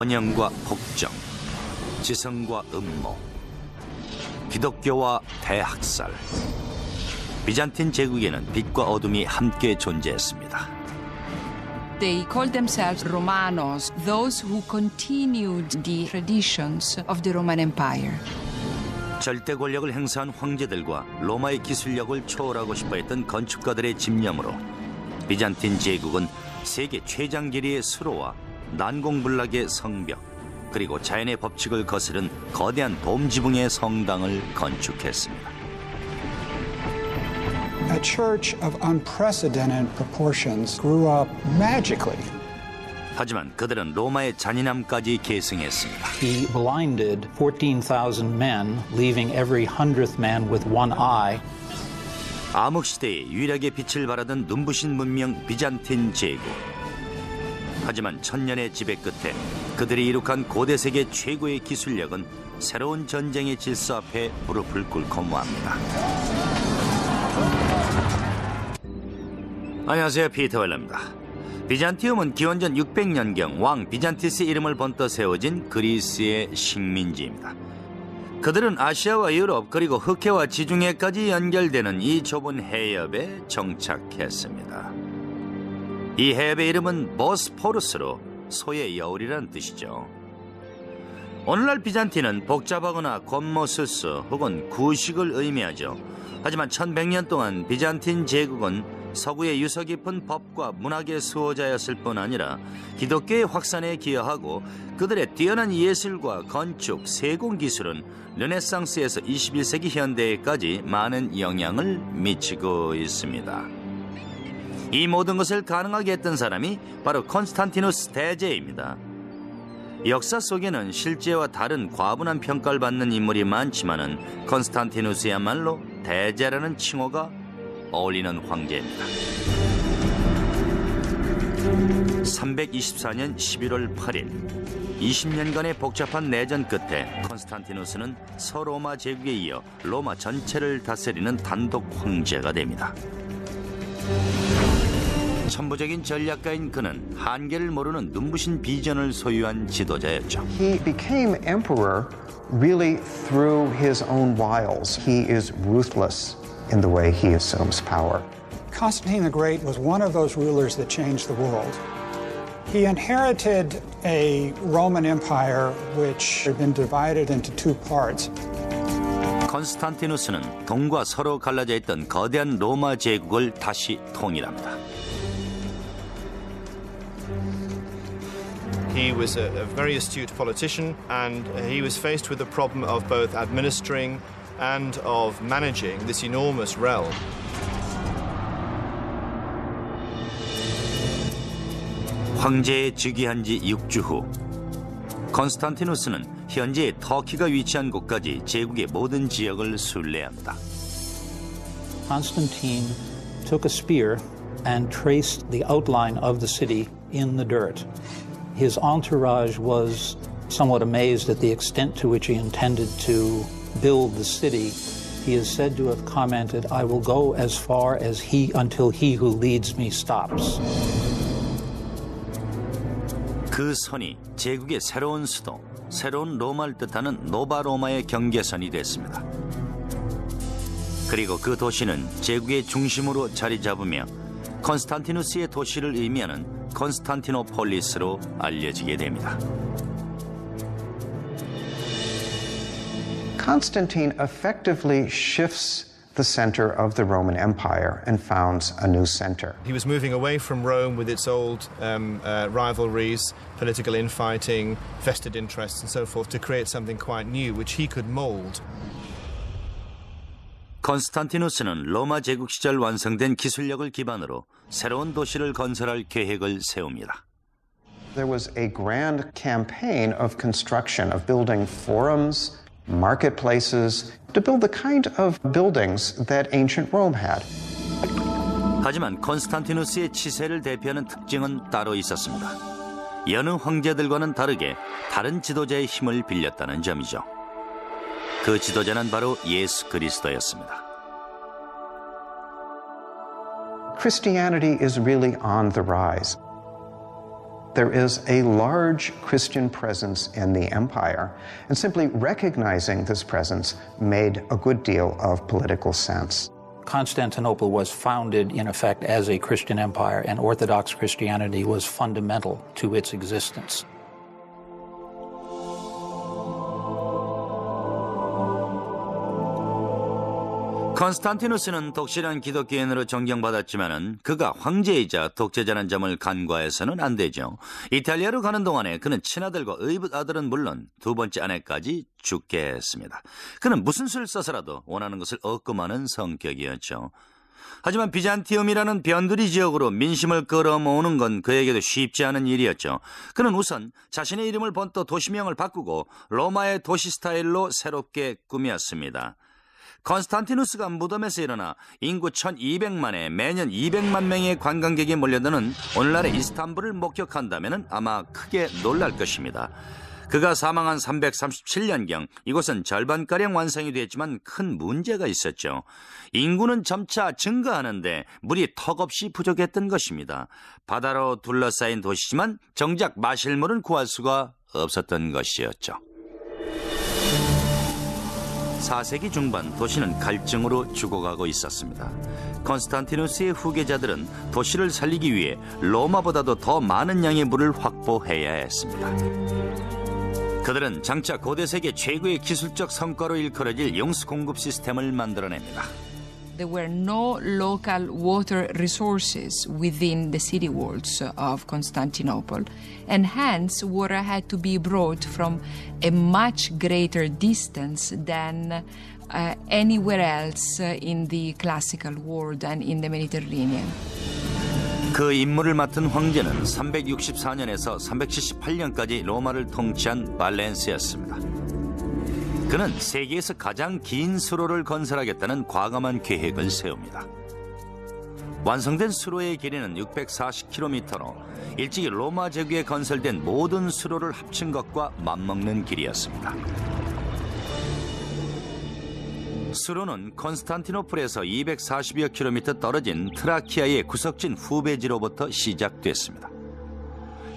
번영과 폭정, 지성과 음모, 기독교와 대학살. 비잔틴 제국에는 빛과 어둠이 함께 존재했습니다. They called themselves Romanos, those who continued the traditions of the Roman Empire. 절대 권력을 행사한 황제들과 로마의 기술력을 초월하고 싶어했던 건축가들의 집념으로 비잔틴 제국은 세계 최장 길이의 수로와 난공불락의 성벽, 그리고 자연의 법칙을 거스른 거대한 돔 지붕의 성당을 건축했습니다. A church of unprecedented proportions grew up magically. 하지만 그들은 로마의 잔인함까지 계승했습니다. He blinded 14,000 men, leaving every 100th man with one eye. 암흑시대에 유일하게 빛을 발하던 눈부신 문명 비잔틴 제국. 하지만 천년의 지배 끝에 그들이 이룩한 고대 세계 최고의 기술력은 새로운 전쟁의 질서 앞에 무릎을 꿇고 모합니다. 안녕하세요, 피터 웰러입니다. 비잔티움은 기원전 600년경 왕 비잔티스 이름을 번떠 세워진 그리스의 식민지입니다. 그들은 아시아와 유럽 그리고 흑해와 지중해까지 연결되는 이 좁은 해협에 정착했습니다. 이 해협의 이름은 보스포루스로 소의 여울이라는 뜻이죠. 오늘날 비잔틴은 복잡하거나 곤모스스 혹은 구식을 의미하죠. 하지만 1100년 동안 비잔틴 제국은 서구의 유서 깊은 법과 문학의 수호자였을 뿐 아니라 기독교의 확산에 기여하고 그들의 뛰어난 예술과 건축, 세공 기술은 르네상스에서 21세기 현대에까지 많은 영향을 미치고 있습니다. 이 모든 것을 가능하게 했던 사람이 바로 콘스탄티누스 대제입니다. 역사 속에는 실제와 다른 과분한 평가를 받는 인물이 많지만은 콘스탄티누스야말로 대제라는 칭호가 어울리는 황제입니다. 324년 11월 8일 20년간의 복잡한 내전 끝에 콘스탄티누스는 서로마 제국에 이어 로마 전체를 다스리는 단독 황제가 됩니다. 천부적인 전략가인 그는 한계를 모르는 눈부신 비전을 소유한 지도자였죠. He became emperor really through his own wiles. He is ruthless in the way he assumes power. Constantine the Great was one of those rulers that changed the world. He inherited a Roman Empire which had been divided into two parts. 콘스탄티누스는 동과 서로 갈라져 있던 거대한 로마 제국을 다시 통일합니다. He was a very astute politician, and he was faced with the problem of both administering and of managing this enormous realm. 황제에 즉위한 지 6주 후 콘스탄티누스는 현재의 터키가 위치한 곳까지 제국의 모든 지역을 순례합니다. Constantine took a spear and traced the outline of the city in the dirt. His entourage was somewhat amazed at the extent to which he intended to build the city. He is said to have commented, "I will go as far as until he who leads me stops." 그 선이 제국의 새로운 수도, 새로운 로마를 뜻하는 노바로마의 경계선이 됐습니다. 그리고 그 도시는 제국의 중심으로 자리 잡으며 콘스탄티누스의 도시를 의미하는 콘스탄티노폴리스로 알려지게 됩니다. Constantine effectively shifts the center of the Roman Empire and founds a new center. He was moving away from Rome with its old rivalries, political infighting, vested interests and so forth to create something quite new which he could mold. 콘스탄티누스는 로마 제국 시절 완성된 기술력을 기반으로 새로운 도시를 건설할 계획을 세웁니다. There was a grand campaign of construction, of building forums, marketplaces, to build the kind of buildings that ancient Rome had. 하지만 콘스탄티누스의 치세를 대표하는 특징은 따로 있었습니다. 여느 황제들과는 다르게 다른 지도자의 힘을 빌렸다는 점이죠. 그 지도자는 바로 예수 그리스도였습니다. Christianity is really on the rise. There is a large Christian presence in the empire, and simply recognizing this presence made a good deal of political sense. Constantinople was founded, in effect, as a Christian empire, and Orthodox Christianity was fundamental to its existence. 컨스탄티누스는 독실한 기독교인으로 존경받았지만은 그가 황제이자 독재자라는 점을 간과해서는 안 되죠. 이탈리아로 가는 동안에 그는 친아들과 의붓 아들은 물론 두 번째 아내까지 죽게 했습니다. 그는 무슨 수를 써서라도 원하는 것을 얻고 마는 성격이었죠. 하지만 비잔티움이라는 변두리 지역으로 민심을 끌어모으는 건 그에게도 쉽지 않은 일이었죠. 그는 우선 자신의 이름을 번떠 도시명을 바꾸고 로마의 도시 스타일로 새롭게 꾸몄습니다. 컨스탄티누스가 무덤에서 일어나 인구 1200만에 매년 200만 명의 관광객이 몰려드는 오늘날의 이스탄불을 목격한다면 아마 크게 놀랄 것입니다. 그가 사망한 337년경 이곳은 절반가량 완성이 됐지만 큰 문제가 있었죠. 인구는 점차 증가하는데 물이 턱없이 부족했던 것입니다. 바다로 둘러싸인 도시지만 정작 마실 물은 구할 수가 없었던 것이었죠. 4세기 중반 도시는 갈증으로 죽어가고 있었습니다. 컨스탄티누스의 후계자들은 도시를 살리기 위해 로마보다도 더 많은 양의 물을 확보해야 했습니다. 그들은 장차 고대 세계 최고의 기술적 성과로 일컬어질 용수 공급 시스템을 만들어냅니다. There were no local water resources within the city walls of Constantinople, and hence water had to be brought from a much greater distance than anywhere else in the classical world and in the Mediterranean. 그 임무를 맡은 황제는 364년에서 378년까지 로마를 통치한 발렌스였습니다. 그는 세계에서 가장 긴 수로를 건설하겠다는 과감한 계획을 세웁니다. 완성된 수로의 길이는 640km로 일찍이 로마 제국에 건설된 모든 수로를 합친 것과 맞먹는 길이었습니다. 수로는 컨스탄티노플에서 240여 킬로미터 떨어진 트라키아의 구석진 후베지로부터 시작됐습니다.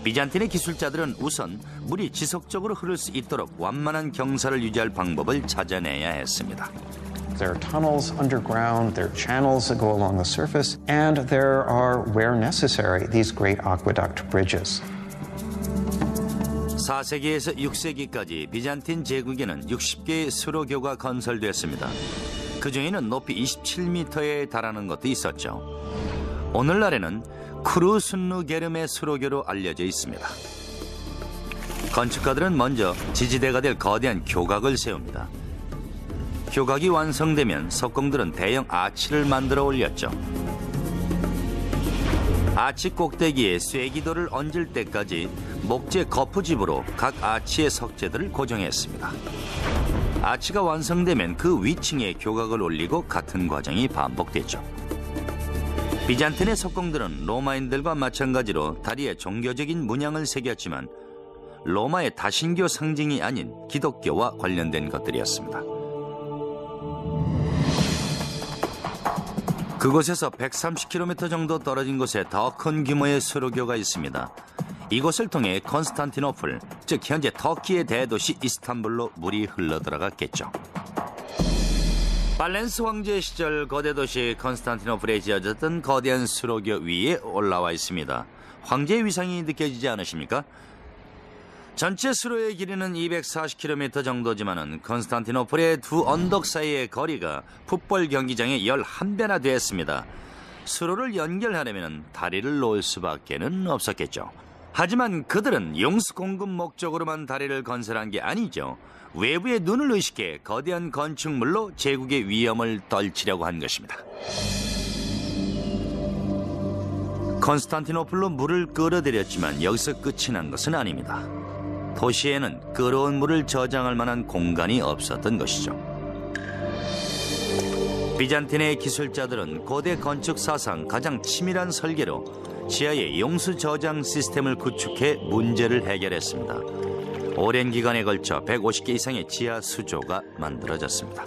비잔틴의 기술자들은 우선 물이 지속적으로 흐를 수 있도록 완만한 경사를 유지할 방법을 찾아내야 했습니다. There are tunnels underground, there are channels that go along the surface, and there are, where necessary, these great aqueduct bridges. 4세기에서 6세기까지 비잔틴 제국에는 60개의 수로교가 건설됐습니다. 그 중에는 높이 27m에 달하는 것도 있었죠. 오늘날에는 크루순누게름의 수로교로 알려져 있습니다. 건축가들은 먼저 지지대가 될 거대한 교각을 세웁니다. 교각이 완성되면 석공들은 대형 아치를 만들어 올렸죠. 아치 꼭대기에 쐐기도를 얹을 때까지 목재 거푸집으로 각 아치의 석재들을 고정했습니다. 아치가 완성되면 그 위층에 교각을 올리고 같은 과정이 반복됐죠. 비잔틴의 석공들은 로마인들과 마찬가지로 다리에 종교적인 문양을 새겼지만 로마의 다신교 상징이 아닌 기독교와 관련된 것들이었습니다. 그곳에서 130km 정도 떨어진 곳에 더 큰 규모의 수로교가 있습니다. 이곳을 통해 컨스탄티노플, 즉 현재 터키의 대도시 이스탄불로 물이 흘러들어갔겠죠. 발렌스 황제 시절 거대 도시 컨스탄티노플에 지어졌던 거대한 수로교 위에 올라와 있습니다. 황제의 위상이 느껴지지 않으십니까? 전체 수로의 길이는 240km 정도지만은 컨스탄티노플의 두 언덕 사이의 거리가 풋볼 경기장의 11배나 됐습니다. 수로를 연결하려면 다리를 놓을 수밖에는 없었겠죠. 하지만 그들은 용수 공급 목적으로만 다리를 건설한 게 아니죠. 외부의 눈을 의식해 거대한 건축물로 제국의 위험을 떨치려고 한 것입니다. 컨스탄티노플로 물을 끌어들였지만 여기서 끝이 난 것은 아닙니다. 도시에는 끓어온 물을 저장할 만한 공간이 없었던 것이죠. 비잔틴의 기술자들은 고대 건축 사상 가장 치밀한 설계로 지하에 용수 저장 시스템을 구축해 문제를 해결했습니다. 오랜 기간에 걸쳐 150개 이상의 지하 수조가 만들어졌습니다.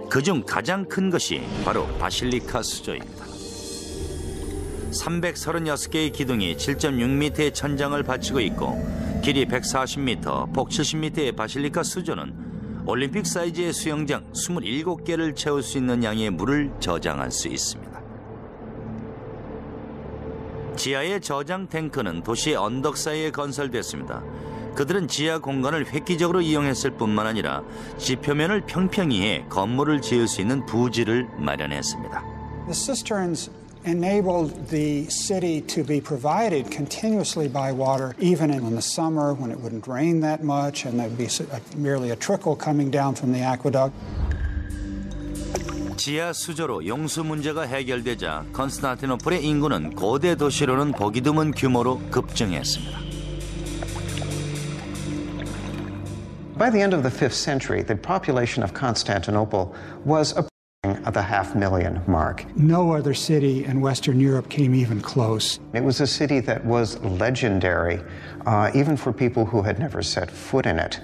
그중 가장 큰 것이 바로 바실리카 수조입니다. 336개의 기둥이 7.6m의 천장을 바치고 있고 길이 140m, 폭 70m의 바실리카 수조는 올림픽 사이즈의 수영장 27개를 채울 수 있는 양의 물을 저장할 수 있습니다. 지하의 저장 탱크는 도시의 언덕 사이에 건설됐습니다. 그들은 지하 공간을 획기적으로 이용했을 뿐만 아니라 지표면을 평평히 해 건물을 지을 수 있는 부지를 마련했습니다. The cisterns enabled the city to be provided continuously by water, even in the summer when it wouldn't rain that much and there'd be merely a trickle coming down from the aqueduct. 지하 수조로 용수 문제가 해결되자 컨스탄티노플의 인구는 고대 도시로는 보기 드문 규모로 급증했습니다. By the end of the 5th century, the population of Constantinople was approaching the 500,000 mark. No other city in Western Europe came even close. It was a city that was legendary, even for people who had never set foot in it.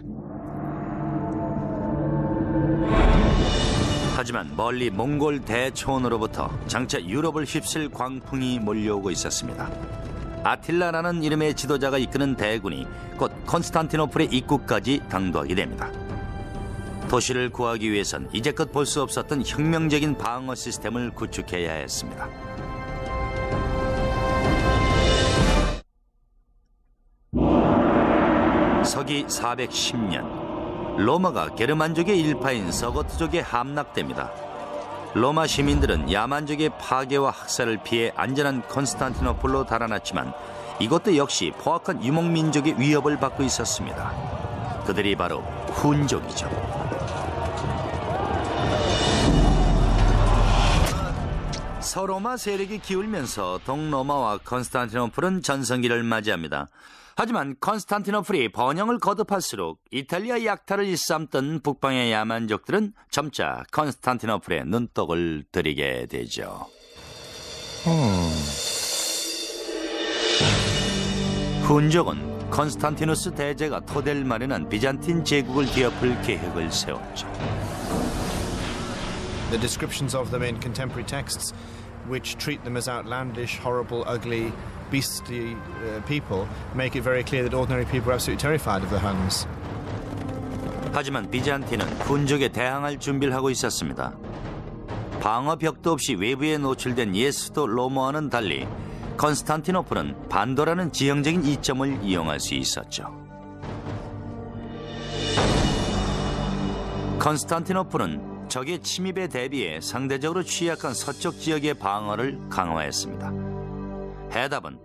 하지만 멀리 몽골 대초원으로부터 장차 유럽을 휩쓸 광풍이 몰려오고 있었습니다. 아틸라라는 이름의 지도자가 이끄는 대군이 곧 콘스탄티노플의 입구까지 당도하게 됩니다. 도시를 구하기 위해선 이제껏 볼 수 없었던 혁명적인 방어 시스템을 구축해야 했습니다. 서기 410년 로마가 게르만족의 일파인 서거트족에 함락됩니다. 로마 시민들은 야만족의 파괴와 학살을 피해 안전한 콘스탄티노플로 달아났지만 이것도 역시 포악한 유목민족의 위협을 받고 있었습니다. 그들이 바로 훈족이죠. 서로마 세력이 기울면서 동로마와 콘스탄티노플은 전성기를 맞이합니다. 하지만 콘스탄티노플이 번영을 거듭할수록 이탈리아 약탈을 일삼던 북방의 야만족들은 점차 콘스탄티노플에 눈독을 들이게 되죠. 훈족은 콘스탄티누스 대제가 토대를 마련한 비잔틴 제국을 뒤엎을 계획을 세웠죠. The descriptions of them in contemporary texts, which treat them as outlandish, horrible, ugly, beastly people, make it very clear that ordinary people are absolutely terrified of the Huns. 하지만 비잔틴은 훈족에 대항할 준비를 하고 있었습니다. 방어벽도 없이 외부에 노출된 예수도 로마와는 달리 컨스탄티노플은 반도라는 지형적인 이점을 이용할 수 있었죠. 컨스탄티노플은 적의 침입에 대비해 상대적으로 취약한 서쪽 지역의 방어를 강화했습니다. 해답은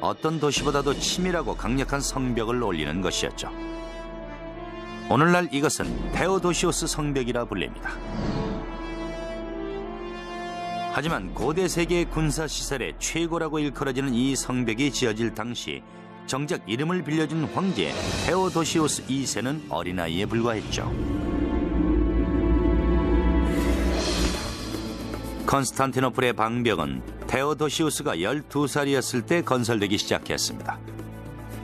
어떤 도시보다도 치밀하고 강력한 성벽을 올리는 것이었죠. 오늘날 이것은 테오도시우스 성벽이라 불립니다. 하지만 고대 세계의 군사시설의 최고라고 일컬어지는 이 성벽이 지어질 당시 정작 이름을 빌려준 황제 테오도시우스 2세는 어린아이에 불과했죠. 컨스탄티노플의 방벽은 테오도시우스가 12살이었을 때 건설되기 시작했습니다.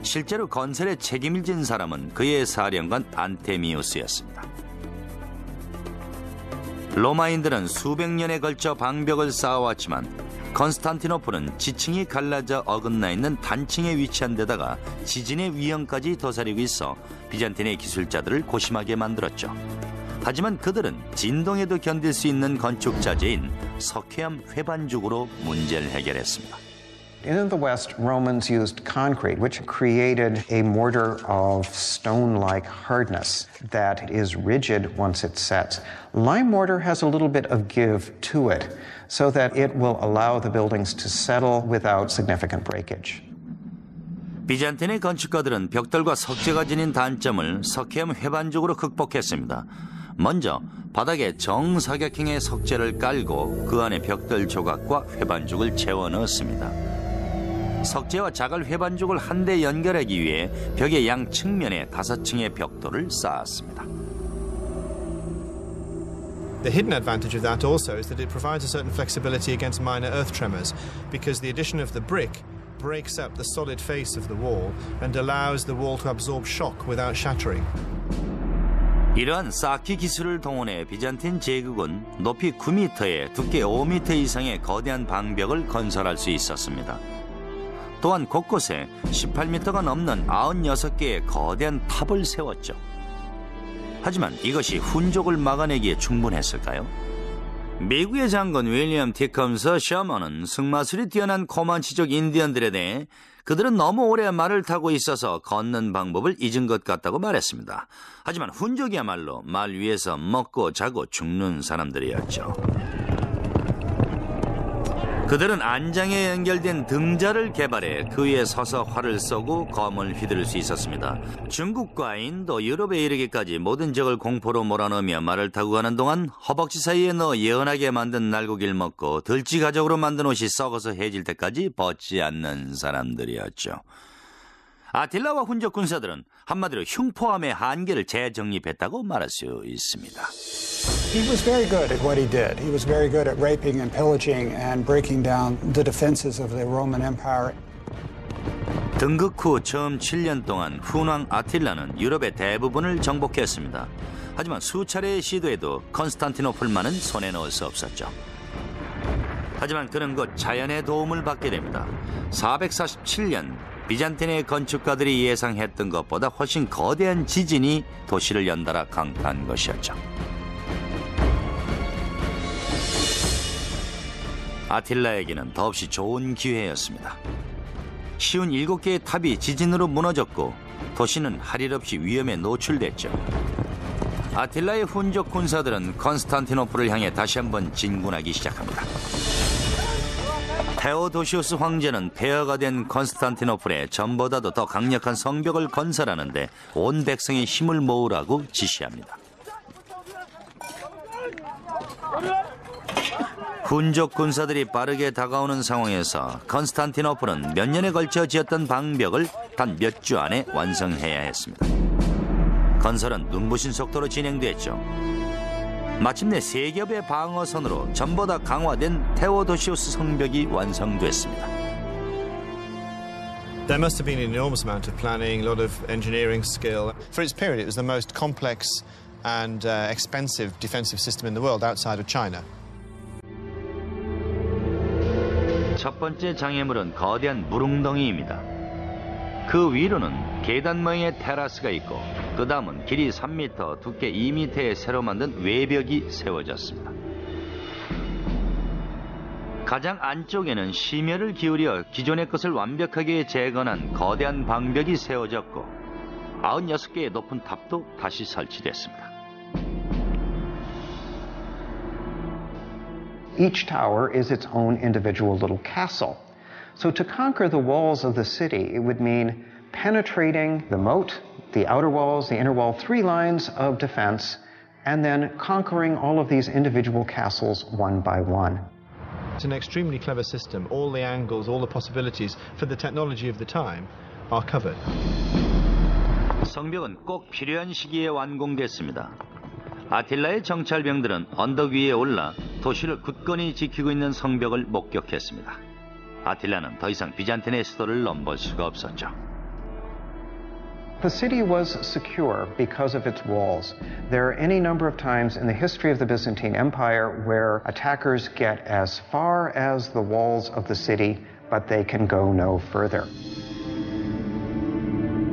실제로 건설에 책임을 진 사람은 그의 사령관 안테미우스였습니다. 로마인들은 수백 년에 걸쳐 방벽을 쌓아왔지만 컨스탄티노플은 지층이 갈라져 어긋나 있는 단층에 위치한 데다가 지진의 위험까지 도사리고 있어 비잔틴의 기술자들을 고심하게 만들었죠. 하지만 그들은 진동에도 견딜 수 있는 건축 자재인 석회암 회반죽으로 문제를 해결했습니다. In the West, Romans used concrete, which created a mortar of stone-like hardness that is rigid once it sets. Lime mortar has a little bit of give to it, so that it will allow the buildings to settle without significant breakage. 비잔틴의 건축가들은 벽돌과 석재가 지닌 단점을 석회암 회반죽으로 극복했습니다. 먼저 바닥에 정사각형의 석재를 깔고 그 안에 벽돌 조각과 회반죽을 채워 넣었습니다. 석재와 자갈 회반죽을 한데 연결하기 위해 벽의 양 측면에 5층의 벽돌을 쌓았습니다. The hidden advantage of that also is that it provides a certain flexibility against minor earth tremors, because the addition of the brick breaks up the solid face of the wall and allows the wall to absorb shock without shattering. 이러한 쌓기 기술을 동원해 비잔틴 제국은 높이 9m에 두께 5m 이상의 거대한 방벽을 건설할 수 있었습니다. 또한 곳곳에 18m가 넘는 96개의 거대한 탑을 세웠죠. 하지만 이것이 훈족을 막아내기에 충분했을까요? 미국의 장군 윌리엄 티컴스 셔먼은 승마술이 뛰어난 코만치족 인디언들에 대해 그들은 너무 오래 말을 타고 있어서 걷는 방법을 잊은 것 같다고 말했습니다. 하지만 훈족이야말로 말 위에서 먹고 자고 죽는 사람들이었죠. 그들은 안장에 연결된 등자를 개발해 그 위에 서서 활을 쏘고 검을 휘두를 수 있었습니다. 중국과 인도, 유럽에 이르기까지 모든 적을 공포로 몰아넣으며 말을 타고 가는 동안 허벅지 사이에 넣어 예언하게 만든 날고기를 먹고 들쥐 가죽으로 만든 옷이 썩어서 해질 때까지 벗지 않는 사람들이었죠. 아틸라와 훈족 군사들은 한마디로 흉포함의 한계를 재정립했다고 말할 수 있습니다. He was very good at what he did. He was very good at raping and pillaging and breaking down the defenses of the Roman Empire. 등극 후 처음 7년 동안 훈왕 아틸라는 유럽의 대부분을 정복했습니다. 하지만 수차례의 시도에도 컨스탄티노플만은 손에 넣을 수 없었죠. 하지만 그는 곧 자연의 도움을 받게 됩니다. 447년 비잔틴의 건축가들이 예상했던 것보다 훨씬 거대한 지진이 도시를 연달아 강타한 것이었죠. 아틸라에게는 더없이 좋은 기회였습니다. 쉬운 7개의 탑이 지진으로 무너졌고 도시는 할 일 없이 위험에 노출됐죠. 아틸라의 훈족 군사들은 컨스탄티노플을 향해 다시 한번 진군하기 시작합니다. 테오도시우스 황제는 폐허가 된 컨스탄티노플에 전보다도 더 강력한 성벽을 건설하는데 온 백성의 힘을 모으라고 지시합니다. 훈족 군사들이 빠르게 다가오는 상황에서 컨스탄티노플은 몇 년에 걸쳐 지었던 방벽을 단 몇 주 안에 완성해야 했습니다. 건설은 눈부신 속도로 진행됐죠. 마침내 3겹의 방어선으로 전보다 강화된 테오도시우스 성벽이 완성됐습니다. There must have been an enormous amount of planning, a lot of engineering skill. For its period, it was the most complex and expensive defensive system in the world outside of China. 첫 번째 장애물은 거대한 무릉덩이입니다. 그 위로는 계단 모양의 테라스가 있고 그 다음은 길이 3m, 두께 2m의 새로 만든 외벽이 세워졌습니다. 가장 안쪽에는 심혈을 기울여 기존의 것을 완벽하게 재건한 거대한 방벽이 세워졌고 96개의 높은 탑도 다시 설치됐습니다. Each tower is its own individual little castle. So to conquer the walls of the city, it would mean penetrating the moat, the outer walls, the inner wall, 3 lines of defense, and then conquering all of these individual castles one by one. It's an extremely clever system. All the angles, all the possibilities for the technology of the time are covered. 성벽은 꼭 필요한 시기에 완공됐습니다. 아틸라의 정찰병들은 언덕 위에 올라 도시를 굳건히 지키고 있는 성벽을 목격했습니다. 아틸라는 더 이상 비잔틴의 수도를 넘볼 수가 없었죠. The city was secure because of its walls. There are any number of times in the history of the Byzantine Empire where attackers get as far as the walls of the city, but they can go no further.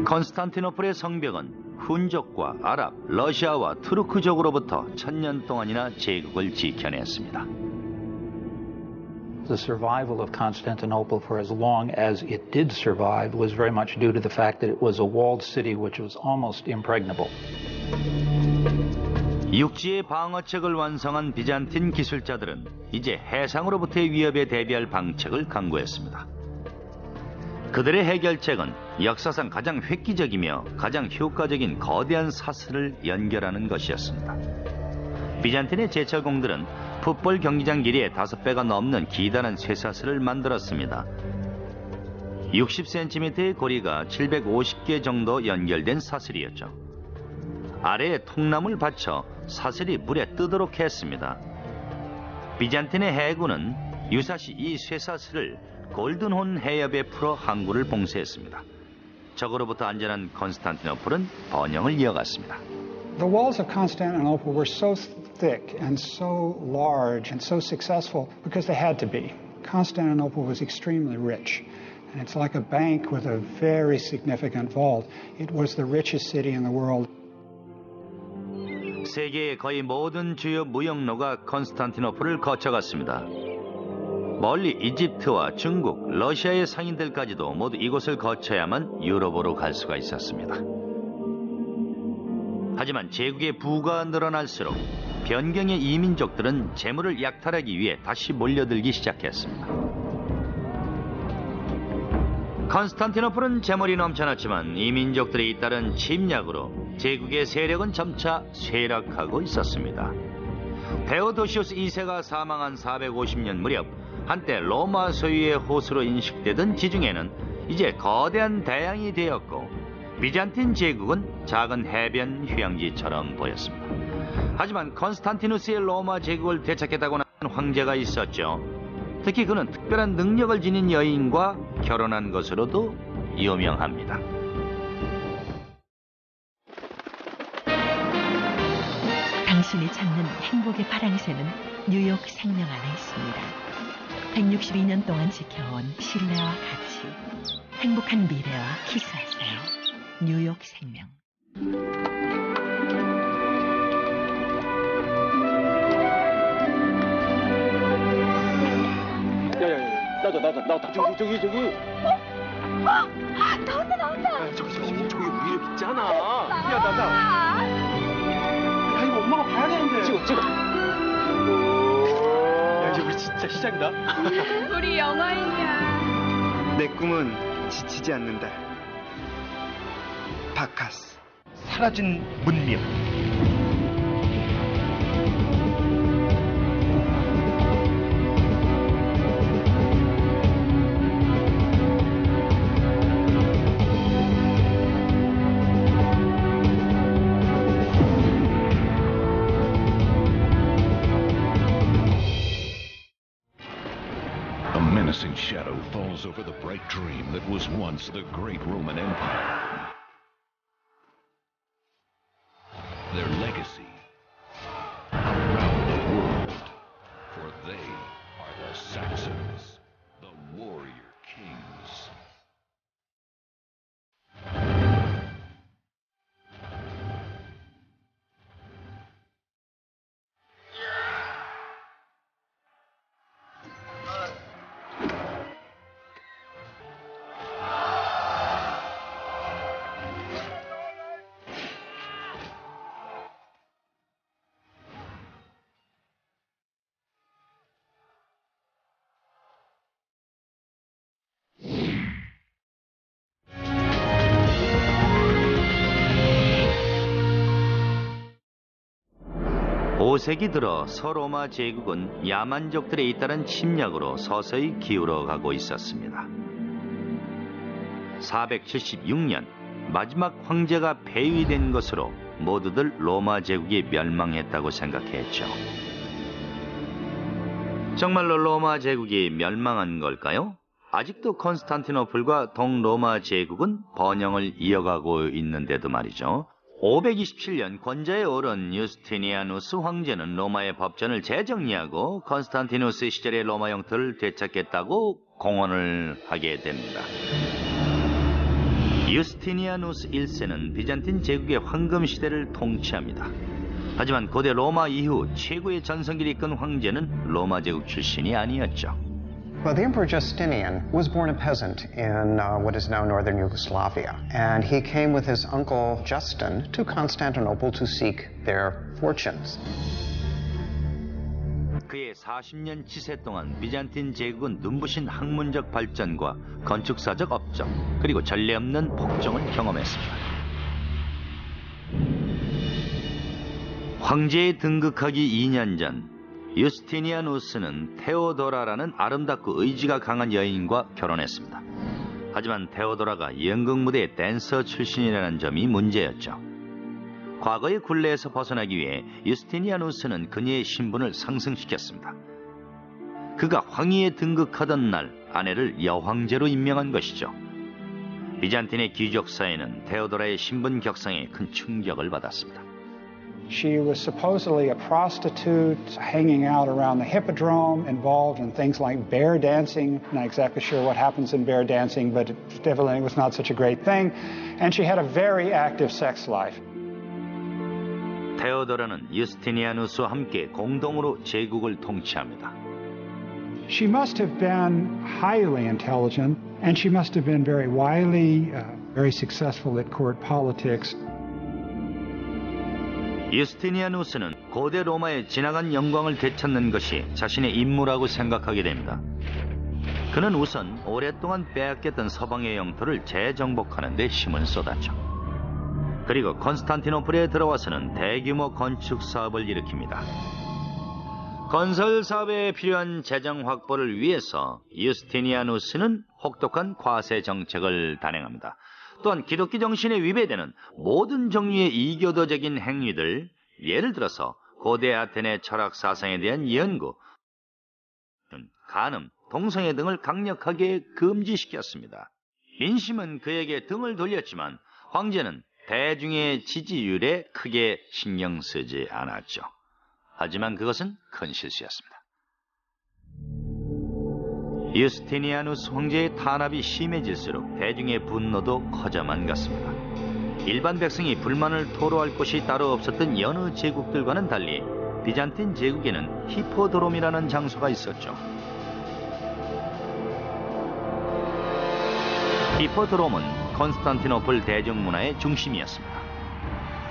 컨스탄티노플의 성벽은 훈족과 아랍, 러시아와 투르크족으로부터 1000년 동안이나 제국을 지켜냈습니다. The survival of Constantinople for as long as it did survive was very much due to the fact that it was a walled city which was almost impregnable. 육지의 방어책을 완성한 비잔틴 기술자들은 이제 해상으로부터의 위협에 대비할 방책을 강구했습니다. 그들의 해결책은 역사상 가장 획기적이며 가장 효과적인 거대한 사슬을 연결하는 것이었습니다. 비잔틴의 제철공들은 풋볼 경기장 길이의 5배가 넘는 기다란 쇠사슬을 만들었습니다. 60cm의 고리가 750개 정도 연결된 사슬이었죠. 아래에 통나무를 받쳐 사슬이 물에 뜨도록 했습니다. 비잔틴의 해군은 유사시 이 쇠사슬을 골든혼 해협에 풀어 항구를 봉쇄했습니다. 적으로부터 안전한 컨스탄티노플은 번영을 이어갔습니다. The walls of Constantinople were so thick and so large and so successful because they had to be. Constantinople was extremely rich. And it's like a bank with a very significant vault. It was the richest city in the world. 세계의 거의 모든 주요 무역로가 컨스탄티노플을 거쳐갔습니다. 멀리 이집트와 중국, 러시아의 상인들까지도 모두 이곳을 거쳐야만 유럽으로 갈 수가 있었습니다. 하지만 제국의 부가 늘어날수록 변경의 이민족들은 재물을 약탈하기 위해 다시 몰려들기 시작했습니다. 컨스탄티노플은 재물이 넘쳐났지만 이민족들의 잇따른 침략으로 제국의 세력은 점차 쇠락하고 있었습니다. 데오도시우스 2세가 사망한 450년 무렵 한때 로마 소유의 호수로 인식되던 지중해는 이제 거대한 대양이 되었고 비잔틴 제국은 작은 해변 휴양지처럼 보였습니다. 하지만 컨스탄티누스의 로마 제국을 되찾겠다고 나선 황제가 있었죠. 특히 그는 특별한 능력을 지닌 여인과 결혼한 것으로도 유명합니다. 당신이 찾는 행복의 파랑새는 뉴욕 생명 안에 있습니다. 162년 동안 지켜온 신뢰와 가치, 행복한 미래와 키스하세요. 뉴욕 생명. 나왔다. 저기. 나온다. 저기 위에 있잖아. 야, 나. 야, 이거 엄마가 봐야 되는데. 찍어. 야, 이제 우리 진짜 시작이다. 우리 영화인이야. 내 꿈은 지치지 않는다. 바카스. 사라진 문명. Shadow falls over the bright dream that was once the great Roman Empire. Their legacy around the world, for they are the Saxons, the warrior kings. (5세기) 들어 서로마 제국은 야만족들에 잇따른 침략으로 서서히 기울어가고 있었습니다. 476년 마지막 황제가 폐위된 것으로 모두들 로마 제국이 멸망했다고 생각했죠. 정말로 로마 제국이 멸망한 걸까요? 아직도 컨스탄티노플과 동로마 제국은 번영을 이어가고 있는데도 말이죠. 527년 권자의 어른 유스티니아누스 황제는 로마의 법전을 재정리하고 컨스탄티누스 시절의 로마 영토를 되찾겠다고 공언을 하게 됩니다. 유스티니아누스 1세는 비잔틴 제국의 황금 시대를 통치합니다. 하지만 고대 로마 이후 최고의 전성기를 이끈 황제는 로마 제국 출신이 아니었죠. Well, the Emperor Justinian was born a peasant in what is now northern Yugoslavia, and he came with his uncle Justin to Constantinople to seek their fortunes. 그의 40년 치세 동안 비잔틴 제국은 눈부신 학문적 발전과 건축사적 업적, 그리고 전례 없는 복종을 경험했습니다. 황제에 등극하기 2년 전 유스티니아누스는 테오도라라는 아름답고 의지가 강한 여인과 결혼했습니다. 하지만 테오도라가 연극 무대의 댄서 출신이라는 점이 문제였죠. 과거의 굴레에서 벗어나기 위해 유스티니아누스는 그녀의 신분을 상승시켰습니다. 그가 황위에 등극하던 날 아내를 여황제로 임명한 것이죠. 비잔틴의 귀족 사회는 테오도라의 신분 격상에 큰 충격을 받았습니다. She was supposedly a prostitute hanging out around the Hippodrome, involved in things like bear dancing. Not exactly sure what happens in bear dancing, but it definitely was not such a great thing. And she had a very active sex life. 테오도라는 유스티니아누스와 함께 공동으로 제국을 통치합니다. She must have been highly intelligent, and she must have been very wily, very successful at court politics. 유스티니아누스는 고대 로마의 지나간 영광을 되찾는 것이 자신의 임무라고 생각하게 됩니다. 그는 우선 오랫동안 빼앗겼던 서방의 영토를 재정복하는 데 힘을 쏟았죠. 그리고 콘스탄티노플에 들어와서는 대규모 건축 사업을 일으킵니다. 건설 사업에 필요한 재정 확보를 위해서 유스티니아누스는 혹독한 과세 정책을 단행합니다. 또한 기독교 정신에 위배되는 모든 종류의 이교도적인 행위들, 예를 들어서 고대 아테네 철학 사상에 대한 연구, 간음, 동성애 등을 강력하게 금지시켰습니다. 민심은 그에게 등을 돌렸지만 황제는 대중의 지지율에 크게 신경 쓰지 않았죠. 하지만 그것은 큰 실수였습니다. 유스티니아누스 황제의 탄압이 심해질수록 대중의 분노도 커져만 갔습니다. 일반 백성이 불만을 토로할 곳이 따로 없었던 여느 제국들과는 달리 비잔틴 제국에는 히포드롬이라는 장소가 있었죠. 히포드롬은 콘스탄티노플 대중문화의 중심이었습니다.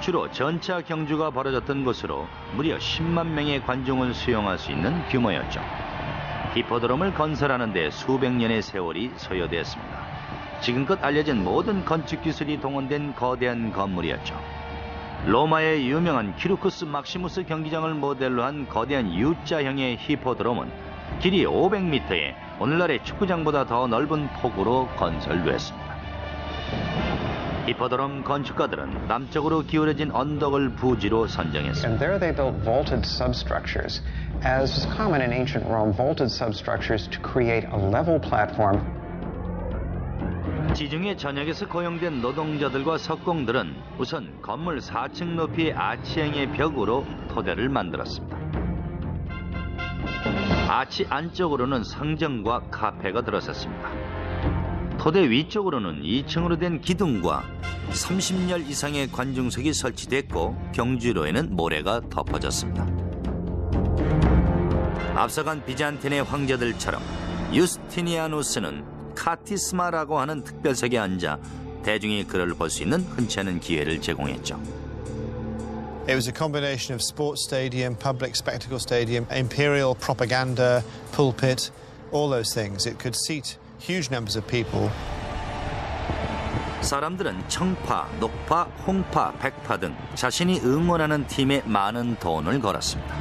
주로 전차 경주가 벌어졌던 곳으로 무려 10만 명의 관중을 수용할 수 있는 규모였죠. 히포드롬을 건설하는 데 수백 년의 세월이 소요되었습니다. 지금껏 알려진 모든 건축 기술이 동원된 거대한 건물이었죠. 로마의 유명한 키루쿠스 막시무스 경기장을 모델로 한 거대한 U자형의 히포드롬은 길이 500m에 오늘날의 축구장보다 더 넓은 폭으로 건설됐습니다. 히포드롬 건축가들은 남쪽으로 기울어진 언덕을 부지로 선정했습니다. And there they built vaulted substructures. As was common in ancient Rome, vaulted substructures to create a level platform. 지중해 전역에서 고용된 노동자들과 석공들은 우선 건물 4층 높이의 아치형의 벽으로 토대를 만들었습니다. 아치 안쪽으로는 상점과 카페가 들어섰습니다. 토대 위쪽으로는 2층으로 된 기둥과 30열 이상의 관중석이 설치됐고 경주로에는 모래가 덮어졌습니다. 앞서간 비잔틴의 황제들처럼 유스티니아누스는 카티스마라고 하는 특별석에 앉아 대중이 그를 볼 수 있는 흔치 않은 기회를 제공했죠. It was a combination of sports stadium, public spectacle stadium, imperial propaganda, pulpit, all those things. It could seat huge numbers of people. 사람들은 청파, 녹파, 홍파, 백파 등 자신이 응원하는 팀에 많은 돈을 걸었습니다.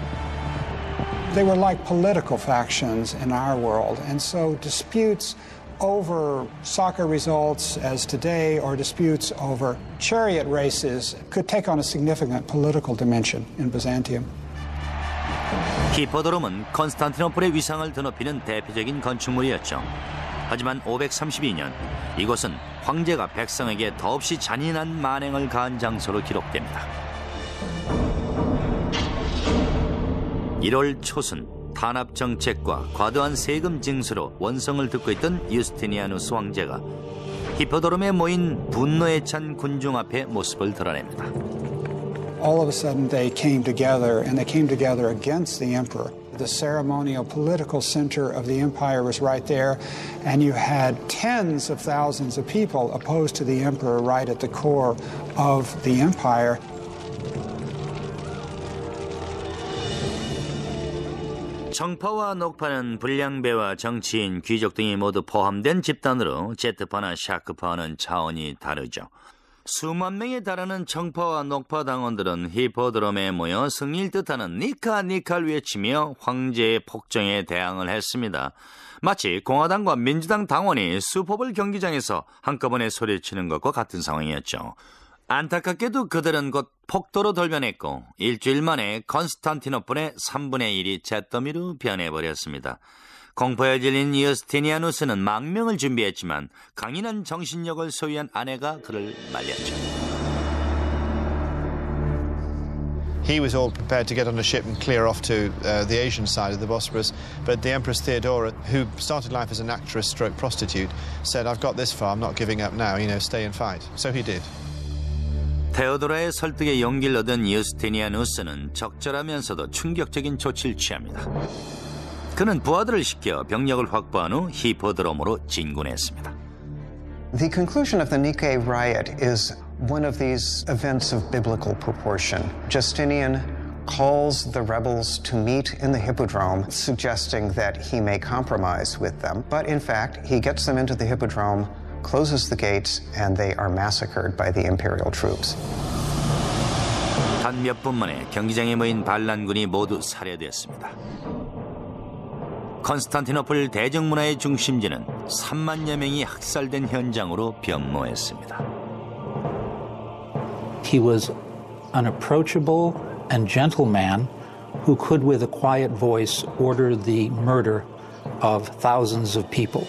They were like political factions in our world, and so disputes over soccer results as today or disputes over chariot races could take on a significant political dimension in Byzantium. 히포드롬은 콘스탄티노플의 위상을 드높이는 대표적인 건축물이었죠. 하지만 532년 이곳은 황제가 백성에게 더없이 잔인한 만행을 가한 장소로 기록됩니다. 1월 초순 탄압 정책과 과도한 세금 징수로 원성을 듣고 있던 유스티니아누스 황제가 히포드롬에 모인 분노에 찬 군중 앞에 모습을 드러냅니다. All of a sudden they came together, and they came together against the emperor. The ceremonial political center of the empire was right there, and you had tens of thousands of people opposed to the emperor right at the core of the empire. 청파와 녹파는 불량배와 정치인, 귀족 등이 모두 포함된 집단으로 제트파나 샤크파와는 차원이 다르죠. 수만 명에 달하는 청파와 녹파 당원들은 히포드롬에 모여 승리를 뜻하는 니카 니카를 외치며 황제의 폭정에 대항을 했습니다. 마치 공화당과 민주당 당원이 슈퍼볼 경기장에서 한꺼번에 소리치는 것과 같은 상황이었죠. 안타깝게도 그들은 곧 폭도로 돌변했고 일주일 만에 콘스탄티노플의 3분의 1이 잿더미로 변해버렸습니다. 공포에 질린 유스티니아누스는 망명을 준비했지만 강인한 정신력을 소유한 아내가 그를 말렸죠. He was all prepared to get on a ship and clear off to the Asian side of the Bosphorus, but the Empress Theodora, who started life as an actress stroke prostitute, said, I've got this far, I'm not giving up now, stay and fight. So he did. 테오도라의 설득에 용기를 얻은 유스티니아누스는 적절하면서도 충격적인 조치를 취합니다. 그는 부하들을 시켜 병력을 확보한 후 히포드롬으로 진군했습니다. The conclusion of the Nicaea riot is one of these events of biblical proportion. Justinian calls the rebels to meet in the Hippodrome, suggesting that he may compromise with them. But in fact, he gets them into the Hippodrome, closes the gates, and they are massacred by the imperial troops. 단 몇 분 만에 경기장에 모인 반란군이 모두 살해됐습니다. 컨스탄티노플 대중문화의 중심지는 3만여 명이 학살된 현장으로 변모했습니다. He was an approachable and gentle man who could with a quiet voice order the murder of thousands of people.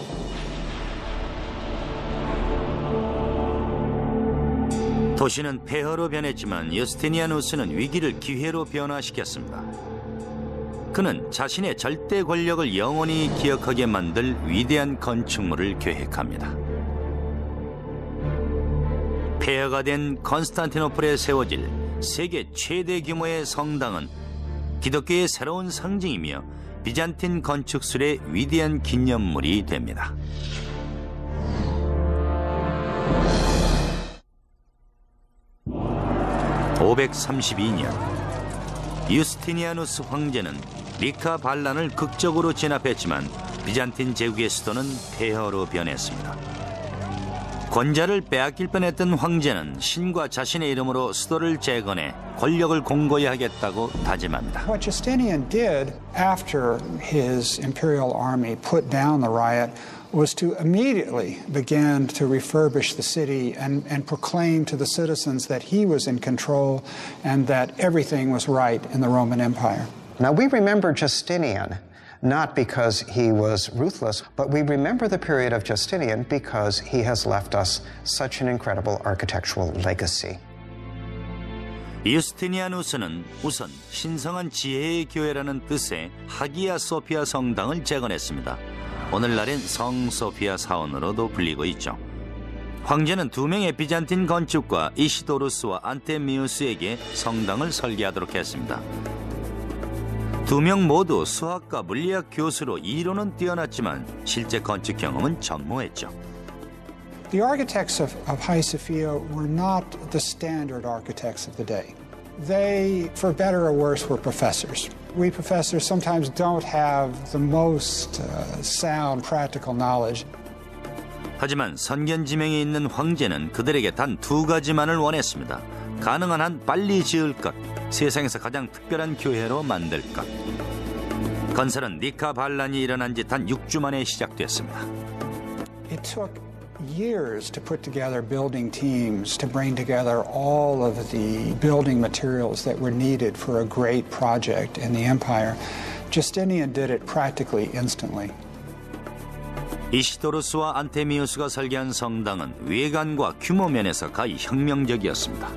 도시는 폐허로 변했지만 유스티니아누스는 위기를 기회로 변화시켰습니다. 그는 자신의 절대 권력을 영원히 기억하게 만들 위대한 건축물을 계획합니다. 폐허가 된 컨스탄티노플에 세워질 세계 최대 규모의 성당은 기독교의 새로운 상징이며 비잔틴 건축술의 위대한 기념물이 됩니다. (532년) 유스티니아누스 황제는 리카 반란을 극적으로 진압했지만 비잔틴 제국의 수도는 폐허로 변했습니다. 권자를 빼앗길 뻔했던 황제는 신과 자신의 이름으로 수도를 재건해 권력을 공고히 하겠다고 다짐합니다. What Justinian did after his imperial army put down the riot was to immediately begin to refurbish the city and proclaim to the citizens that he was in control and that everything was right in the Roman Empire. Now we remember Justinian not because he was ruthless, but we remember the period of Justinian because he has left us such an incredible architectural legacy. 유스티니아누스는 우선 신성한 지혜의 교회라는 뜻의 하기야 소피아 성당을 재건했습니다. 오늘날엔 성 소피아 사원으로도 불리고 있죠. 황제는 2명의 비잔틴 건축가 이시도루스와 안테미우스에게 성당을 설계하도록 했습니다. 2명 모두 수학과 물리학 교수로 이론은 뛰어났지만 실제 건축 경험은 전무했죠. The architects of Hagia Sophia were not the standard architects of the day. They, for better or worse, were professors. We professors sometimes don't have the most sound practical knowledge. 하지만 선견지명이 있는 황제는 그들에게 단 2가지만을 원했습니다. 가능한 한 빨리 지을 것, 세상에서 가장 특별한 교회로 만들 것. 건설은 니카 반란이 일어난 지 단 6주 만에 시작됐습니다. It took years to put together building teams, to bring together all of the building materials that were needed for a great project in the empire. Justinian did it practically instantly. 이시도루스와 안테미우스가 설계한 성당은 외관과 규모 면에서 가히 혁명적이었습니다.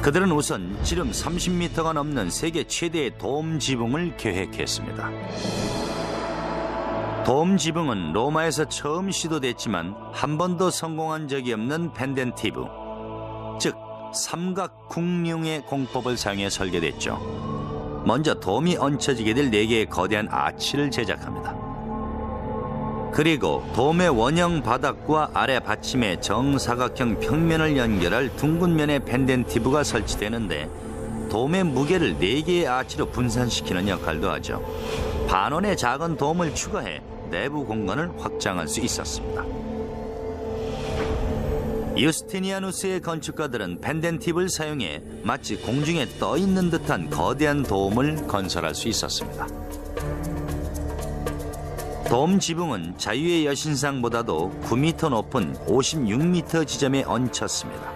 그들은 우선 지름 30m가 넘는 세계 최대의 돔 지붕을 계획했습니다. 돔 지붕은 로마에서 처음 시도됐지만 한 번도 성공한 적이 없는 펜덴티브, 즉 삼각궁룡의 공법을 사용해 설계됐죠. 먼저 돔이 얹혀지게 될 4개의 거대한 아치를 제작합니다. 그리고 돔의 원형 바닥과 아래 받침의 정사각형 평면을 연결할 둥근 면의 펜덴티브가 설치되는데 돔의 무게를 4개의 아치로 분산시키는 역할도 하죠. 반원의 작은 돔을 추가해 내부 공간을 확장할 수 있었습니다. 유스티니아누스의 건축가들은 펜덴티브를 사용해 마치 공중에 떠 있는 듯한 거대한 돔을 건설할 수 있었습니다. 돔 지붕은 자유의 여신상보다도 9m 높은 56m 지점에 얹혔습니다.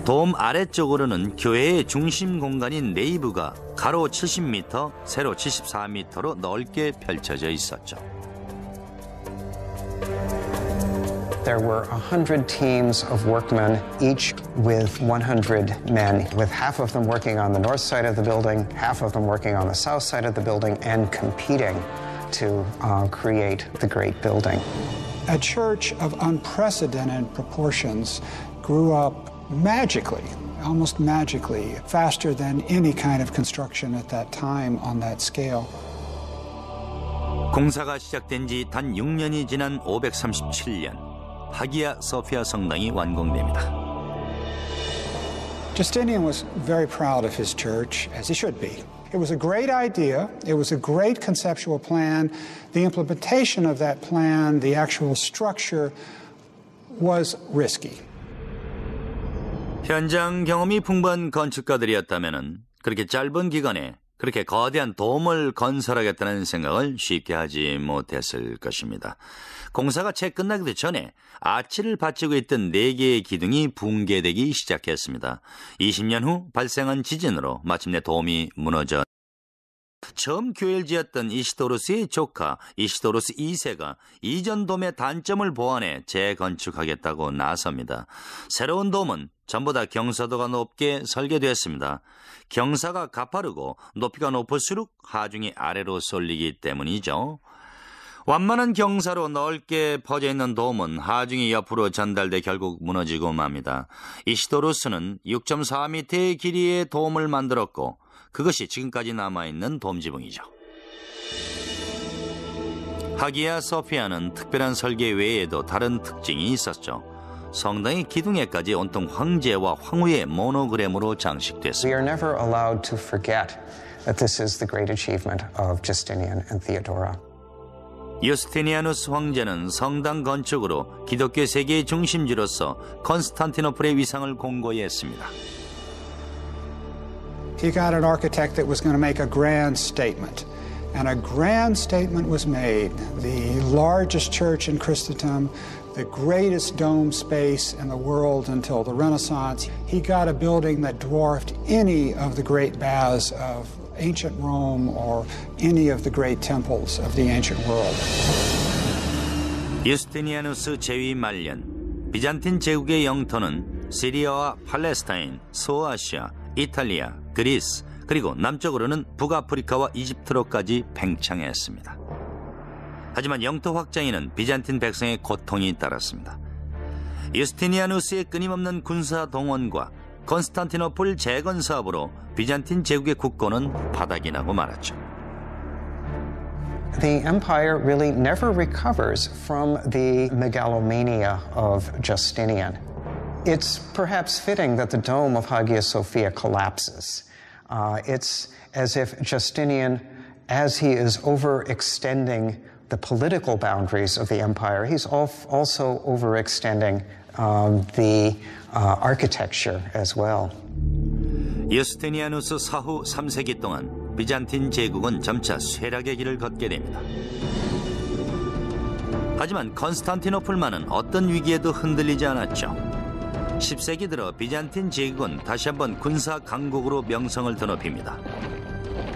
돔 아래쪽으로는 교회의 중심 공간인 네이브가 가로 70m, 세로 74m로 넓게 펼쳐져 있었죠. There were 100 teams of workmen, each with 100 men, with half of them working on the north side of the building, half of them working on the south side of the building, and competing to create the great building. A church of unprecedented proportions grew up magically, almost magically, faster than any kind of construction at that time on that scale. 공사가 시작된 지 단 6년이 지난 537년, 하기야 소피아 성당이 완공됩니다. Justinian was very proud of his church, as he should be. It was a great idea. It was a great conceptual plan. The implementation of that plan, the actual structure, was risky. 현장 경험이 풍부한 건축가들이었다면 그렇게 짧은 기간에 그렇게 거대한 돔을 건설하겠다는 생각을 쉽게 하지 못했을 것입니다. 공사가 채 끝나기도 전에 아치를 받치고 있던 4개의 기둥이 붕괴되기 시작했습니다. 20년 후 발생한 지진으로 마침내 돔이 무너져 처음 교회를 지었던 이시도로스의 조카 이시도로스 2세가 이전 돔의 단점을 보완해 재건축하겠다고 나섭니다. 새로운 돔은 전부 다 경사도가 높게 설계되었습니다. 경사가 가파르고 높이가 높을수록 하중이 아래로 쏠리기 때문이죠. 완만한 경사로 넓게 퍼져있는 돔은 하중이 옆으로 전달돼 결국 무너지고 맙니다. 이시도로스는 6.4m의 길이의 돔을 만들었고 그것이 지금까지 남아있는 돔 지붕이죠. 하기야 소피아는 특별한 설계 외에도 다른 특징이 있었죠. 성당의 기둥에까지 온통 황제와 황후의 모노그램으로 장식됐습니다. We are never allowed to forget that this is the great achievement of Justinian and Theodora. 유스티니아누스 황제는 성당 건축으로 기독교 세계의 중심지로서 콘스탄티노플의 위상을 공고히 했습니다. He got an architect that was going to make a grand statement. And a grand statement was made. The largest church in Christendom, the greatest dome space in the world until the Renaissance. He got a building that dwarfed any of the great baths of ancient Rome or any of the great temples of the ancient world. 유스티니아누스 제위 말년, 비잔틴 제국의 영토는 시리아와 팔레스타인, 소아시아, 이탈리아, 그리스, 그리고 남쪽으로는 북아프리카와 이집트로까지 팽창했습니다. 하지만 영토 확장에는 비잔틴 백성의 고통이 따랐습니다. 유스티니아누스의 끊임없는 군사 동원과 콘스탄티노플 재건 사업으로 비잔틴 제국의 국고는 바닥이 나고 말았죠. The empire really never recovers from the megalomania of Justinian. It's perhaps fitting that the dome of Hagia Sophia collapses. It's as if Justinian, as he is overextending the political boundaries of the empire, he's also overextending the architecture as well. 유스티니아누스 사후 3세기 동안 비잔틴 제국은 점차 쇠락의 길을 걷게 됩니다. 하지만 콘스탄티노플만은 어떤 위기에도 흔들리지 않았죠. 10세기 들어 비잔틴 제국은 다시 한번 군사 강국으로 명성을 드높입니다.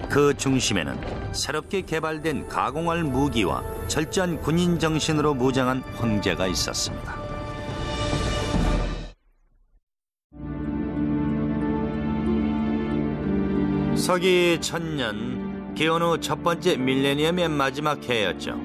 그 중심에는 새롭게 개발된 가공할 무기와 철저한 군인 정신으로 무장한 황제가 있었습니다. 서기 1000년 기원 후 첫 번째 밀레니엄의 마지막 해였죠.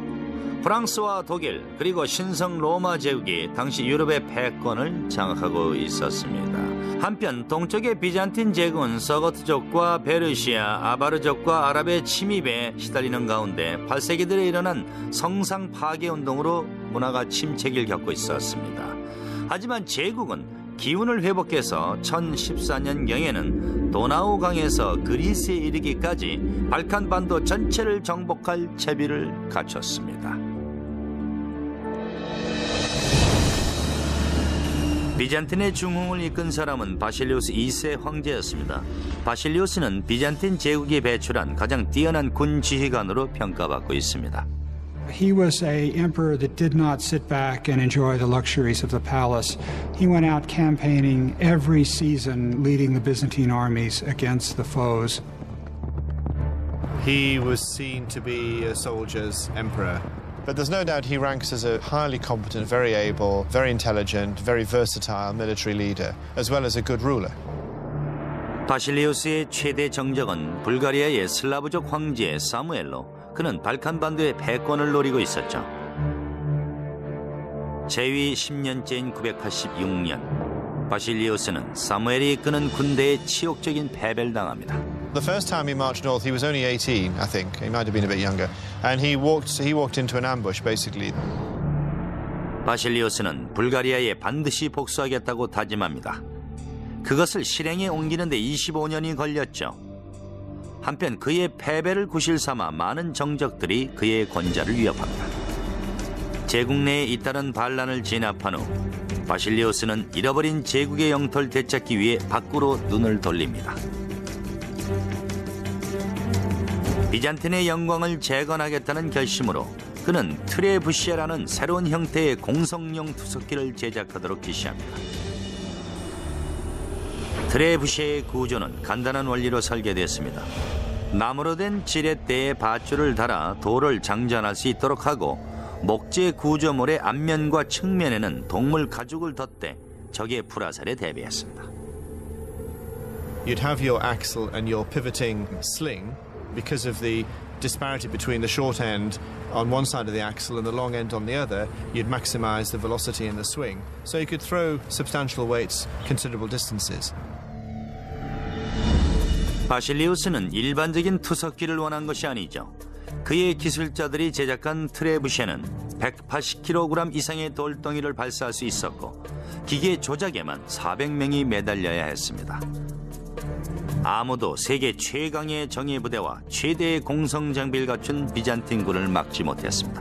프랑스와 독일 그리고 신성 로마 제국이 당시 유럽의 패권을 장악하고 있었습니다. 한편 동쪽의 비잔틴 제국은 서거트족과 페르시아, 아바르족과 아랍의 침입에 시달리는 가운데 8세기 들에 일어난 성상 파괴 운동으로 문화가 침체기를 겪고 있었습니다. 하지만 제국은 기운을 회복해서 1014년경에는 도나우강에서 그리스에 이르기까지 발칸반도 전체를 정복할 채비를 갖췄습니다. 비잔틴의 중흥을 이끈 사람은 바실리우스 2세 황제였습니다. 바실리우스는 비잔틴 제국이 배출한 가장 뛰어난 군 지휘관으로 평가받고 있습니다. He was an emperor that did not sit back and enjoy the luxuries of the palace. He went out campaigning every season, leading the Byzantine armies against the foes. He was seen to be a soldier's emperor. But there's no doubt he ranks as a highly competent, very able, very intelligent, very versatile military leader, as well as a good ruler. 바실리우스의 최대 정적은 불가리아의 슬라브족 황제 사무엘로 그는 발칸반도의 패권을 노리고 있었죠. 재위 10년째인 986년, 바실리우스는 사무엘이 이끄는 군대에 치욕적인 패배를 당합니다. The first time he marched north, he was only 18, I think. He might have been a bit younger. And he walked into an ambush, basically. 바실리우스는 불가리아에 반드시 복수하겠다고 다짐합니다. 그것을 실행에 옮기는데 25년이 걸렸죠. 한편 그의 패배를 구실 삼아 많은 정적들이 그의 권좌를 위협합니다. 제국 내에 잇따른 반란을 진압한 후 바실리우스는 잃어버린 제국의 영토를 되찾기 위해 밖으로 눈을 돌립니다. 비잔틴의 영광을 재건하겠다는 결심으로 그는 트레부시에라는 새로운 형태의 공성용 투석기를 제작하도록 지시합니다. 트레부시에의 구조는 간단한 원리로 설계됐습니다. 나무로 된 지렛대에 밧줄을 달아 돌을 장전할 수 있도록 하고 목재 구조물의 앞면과 측면에는 동물 가죽을 덧대 적의 불화살에 대비했습니다. You'd have your axle and your pivoting sling because of the disparity between the short end on one side of the axle and the long end on the other. You'd maximize the velocity in the swing, so you could throw substantial weights considerable distances. 바실리우스는 일반적인 투석기를 원한 것이 아니죠. 그의 기술자들이 제작한 트레부시에는 180kg 이상의 돌덩이를 발사할 수 있었고 기계 조작에만 400명이 매달려야 했습니다. 아무도 세계 최강의 정예부대와 최대의 공성장비를 갖춘 비잔틴군을 막지 못했습니다.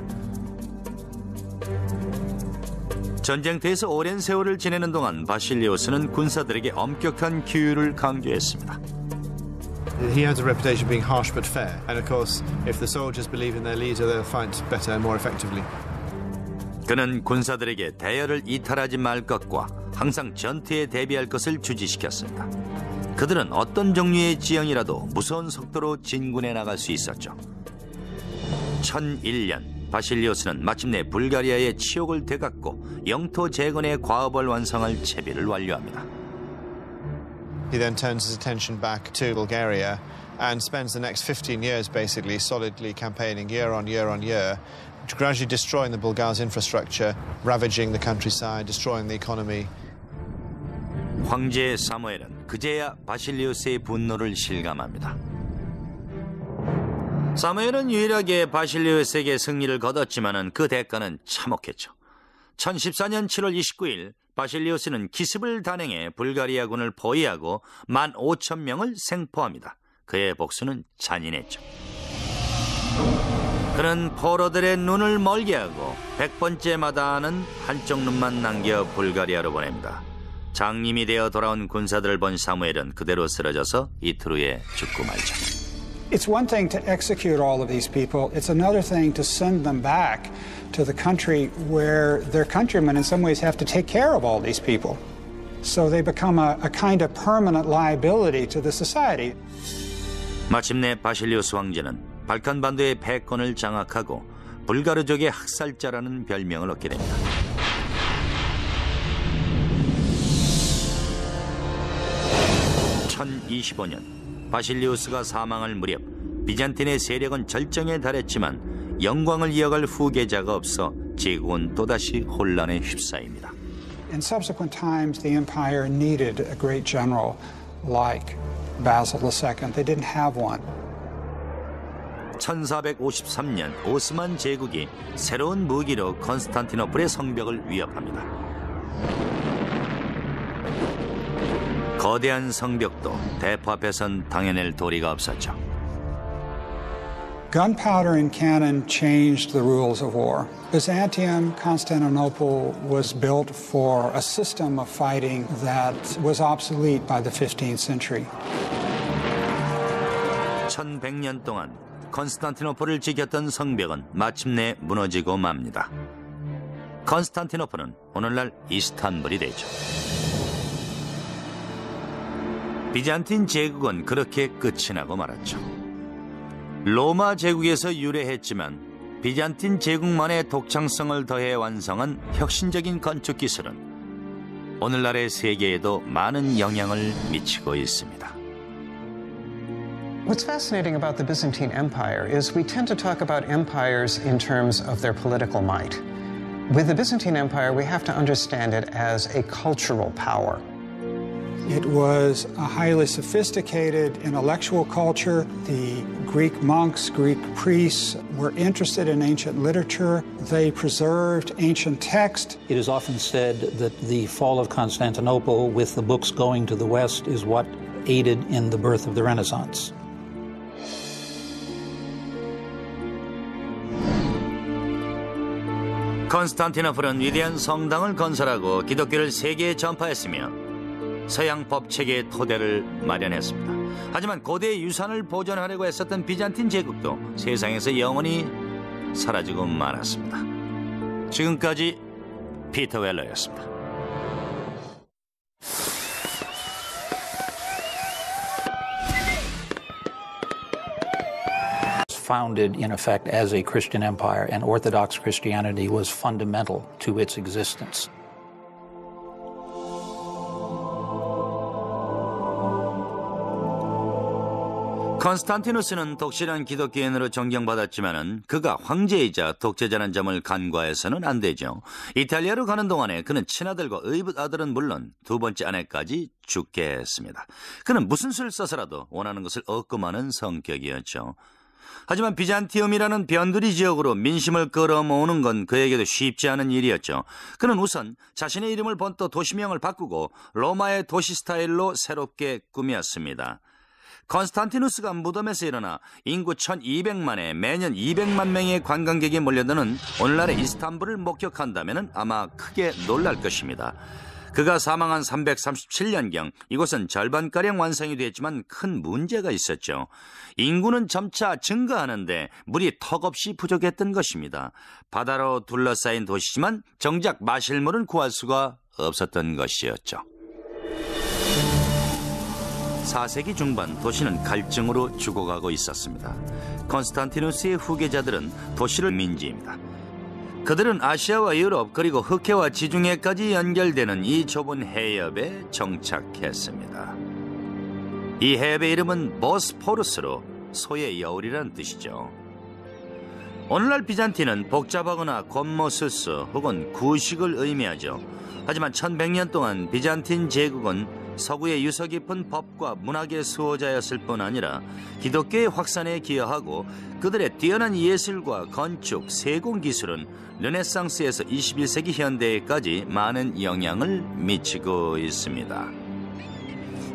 전쟁터에서 오랜 세월을 지내는 동안 바실리우스는 군사들에게 엄격한 규율을 강조했습니다. He has a reputation of being harsh but fair, and of course, if the soldiers believe in their leader, they'll fight better and more effectively. 그는 군사들에게 대열을 이탈하지 말 것과 항상 전투에 대비할 것을 주지시켰습니다. 그들은 어떤 종류의 지형이라도 무서운 속도로 진군해 나갈 수 있었죠. 1001년 바실리우스는 마침내 불가리아의 치욕을 되갚고 영토 재건의 과업을 완성할 채비를 완료합니다. He then turns his attention back to Bulgaria and spends the next 15 years basically solidly campaigning year on year on year, gradually destroying the Bulgars' infrastructure, ravaging the countryside, destroying the economy. 황제 사무엘은 그제야 바실리우스의 분노를 실감합니다. 사무엘은 유일하게 바실리우스에게 승리를 거뒀지만 그 대가는 참혹했죠. 1014년 7월 29일 바실리우스는 기습을 단행해 불가리아군을 포위하고 15,000명을 생포합니다. 그의 복수는 잔인했죠. 그는 포로들의 눈을 멀게 하고 100번째 마다하는 한쪽 눈만 남겨 불가리아로 보냅니다. 장님이 되어 돌아온 군사들을 본 사무엘은 그대로 쓰러져서 이틀 후에 죽고 말죠. It's one thing to execute all of these people. It's another thing to send them back to the country where their countrymen in some ways have to take care of all these people. So they become a kind of permanent liability to the society. 마침내 바실리우스 황제는 발칸반도의 패권을 장악하고 불가르족의 학살자라는 별명을 얻게 됩니다. (1025년) 바실리우스가 사망할 무렵 비잔틴의 세력은 절정에 달했지만 영광을 이어갈 후계자가 없어 제국은 또다시 혼란에 휩싸입니다. In subsequent times, the empire needed a great general like Basil II. They didn't have one. 1453년 오스만 제국이 새로운 무기로 컨스탄티노플의 성벽을 위협합니다. 거대한 성벽도 대포 앞에선 당해낼 도리가 없었죠. Gunpowder and cannon changed the rules of war. Byzantium, Constantinople was built for a system of fighting that was obsolete by the 15th century. 1100년 동안 컨스탄티노플을 지켰던 성벽은 마침내 무너지고 맙니다. 컨스탄티노플은 오늘날 이스탄불이 되죠. 비잔틴 제국은 그렇게 끝이 나고 말았죠. 로마 제국에서 유래했지만 비잔틴 제국만의 독창성을 더해 완성한 혁신적인 건축 기술은 오늘날의 세계에도 많은 영향을 미치고 있습니다. What's fascinating about the Byzantine Empire is we tend to talk about empires in terms of their political might. With the Byzantine Empire, we have to understand it as a cultural power. It was a highly sophisticated intellectual culture. The Greek monks, Greek priests were interested in ancient literature. They preserved ancient text. It is often said that the fall of Constantinople, with the books going to the West, is what aided in the birth of the Renaissance. 콘스탄티노플은 위대한 성당을 건설하고 기독교를 세계에 전파했으며 서양 법체계의 토대를 마련했습니다. 하지만 고대의 유산을 보존하려고 했었던 비잔틴 제국도 세상에서 영원히 사라지고 말았습니다. 지금까지 피터 웰러였습니다. Founded in effect as a Christian empire, and Orthodox Christianity was fundamental to its existence. 콘스탄티누스는 독실한 기독교인으로 존경받았지만은 그가 황제이자 독재자라는 점을 간과해서는 안 되죠. 이탈리아로 가는 동안에 그는 친아들과 의붓 아들은 물론 두 번째 아내까지 죽게 했습니다. 그는 무슨 수를 써서라도 원하는 것을 얻고 마는 성격이었죠. 하지만 비잔티움이라는 변두리 지역으로 민심을 끌어모으는 건 그에게도 쉽지 않은 일이었죠. 그는 우선 자신의 이름을 번떠 도시명을 바꾸고 로마의 도시 스타일로 새롭게 꾸몄습니다. 콘스탄티누스가 무덤에서 일어나 인구 1200만에 매년 200만 명의 관광객이 몰려드는 오늘날의 이스탄불을 목격한다면 아마 크게 놀랄 것입니다. 그가 사망한 337년경 이곳은 절반가량 완성이 됐지만 큰 문제가 있었죠. 인구는 점차 증가하는데 물이 턱없이 부족했던 것입니다. 바다로 둘러싸인 도시지만 정작 마실 물은 구할 수가 없었던 것이었죠. 4세기 중반 도시는 갈증으로 죽어가고 있었습니다. 콘스탄티누스의 후계자들은 도시를 민지입니다. 그들은 아시아와 유럽 그리고 흑해와 지중해까지 연결되는 이 좁은 해협에 정착했습니다. 이 해협의 이름은 보스포루스로 소의 여울이라는 뜻이죠. 오늘날 비잔틴은 복잡하거나 곤모스스 혹은 구식을 의미하죠. 하지만 1100년 동안 비잔틴 제국은 서구의 유서 깊은 법과 문학의 수호자였을 뿐 아니라 기독교의 확산에 기여하고 그들의 뛰어난 예술과 건축, 세공 기술은 르네상스에서 21세기 현대에까지 많은 영향을 미치고 있습니다.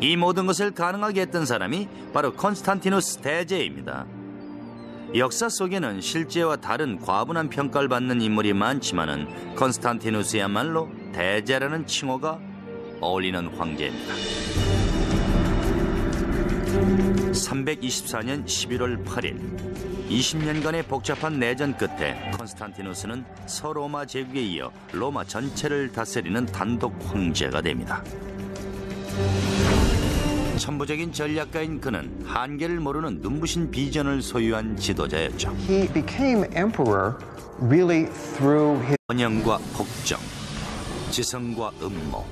이 모든 것을 가능하게 했던 사람이 바로 콘스탄티누스 대제입니다. 역사 속에는 실제와 다른 과분한 평가를 받는 인물이 많지만은 콘스탄티누스야말로 대제라는 칭호가 어울리는 황제입니다. 324년 11월 8일 20년간의 복잡한 내전 끝에 콘스탄티누스는 서로마 제국에 이어 로마 전체를 다스리는 단독 황제가 됩니다. 천부적인 전략가인 그는 한계를 모르는 눈부신 비전을 소유한 지도자였죠. He became emperor really through his 번영과 폭정, 지성과 음모,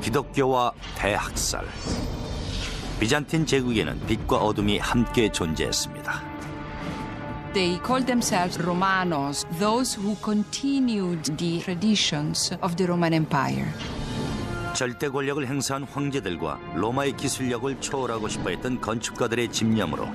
기독교와 대학살. 비잔틴 제국에는 빛과 어둠이 함께 존재했습니다. They called themselves Romanos, those who continued the traditions of the Roman Empire. 절대 권력을 행사한 황제들과 로마의 기술력을 초월하고 싶어했던 건축가들의 집념으로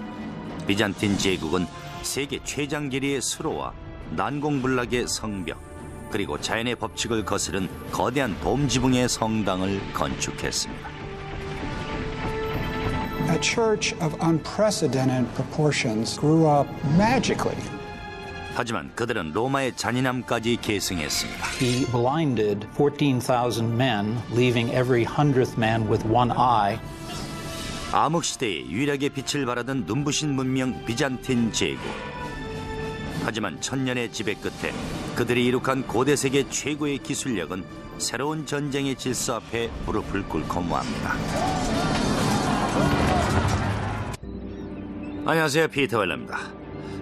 비잔틴 제국은 세계 최장 길이의 수로와 난공불락의 성벽 그리고 자연의 법칙을 거스른 거대한 돔 지붕의 성당을 건축했습니다. A church of unprecedented proportions grew up magically. 하지만 그들은 로마의 잔인함까지 계승했습니다. He blinded 14,000 men, leaving every 100th man with one eye. 암흑시대에 유일하게 빛을 발하던 눈부신 문명 비잔틴 제국. 하지만 천년의 지배 끝에 그들이 이룩한 고대 세계 최고의 기술력은 새로운 전쟁의 질서 앞에 무릎을 꿇고 맙니다. 안녕하세요, 피터 웰러입니다.